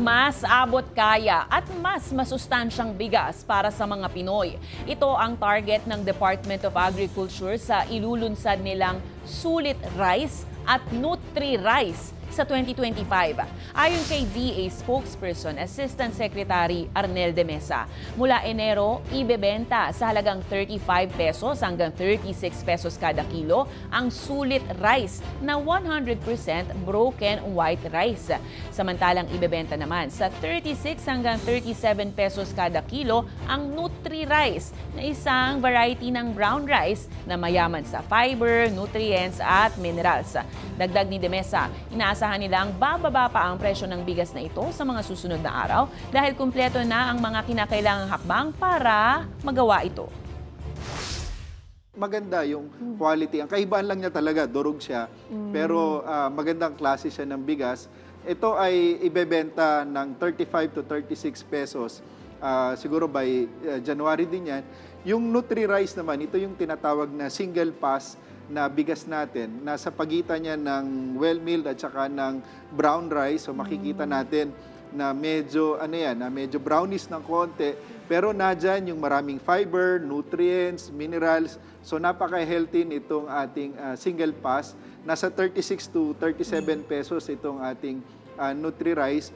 Mas abot kaya at mas masustansyang bigas para sa mga Pinoy. Ito ang target ng Department of Agriculture sa ilulunsad nilang Sulit Rice at Nutri-Rice sa 2025. Ayon kay DA spokesperson Assistant Secretary Arnel de Mesa, mula Enero, ibebenta sa halagang 35 pesos hanggang 36 pesos kada kilo ang sulit rice na 100% broken white rice. Samantalang ibebenta naman sa 36 hanggang 37 pesos kada kilo ang Nutri-Rice na isang variety ng brown rice na mayaman sa fiber, nutrients at minerals. Dagdag ni de Mesa, inaasahan nilang bababa pa ang presyo ng bigas na ito sa mga susunod na araw dahil kumpleto na ang mga kinakailangang hakbang para magawa ito. Maganda yung quality. Ang kaibahan lang niya talaga, durog siya. Pero magandang klase siya ng bigas. Ito ay ibebenta ng 35 to 36 pesos. Siguro by January din yan. Yung Nutri-Rice naman, ito yung tinatawag na single pass na bigas natin. Nasa pagitan niya ng well-milled at saka ng brown rice. So makikita natin na medyo, medyo brownish ng konti. Pero nadyan yung maraming fiber, nutrients, minerals. So napaka-healthy nitong ating single pass. Nasa 36 to 37 pesos itong ating Nutri-Rice.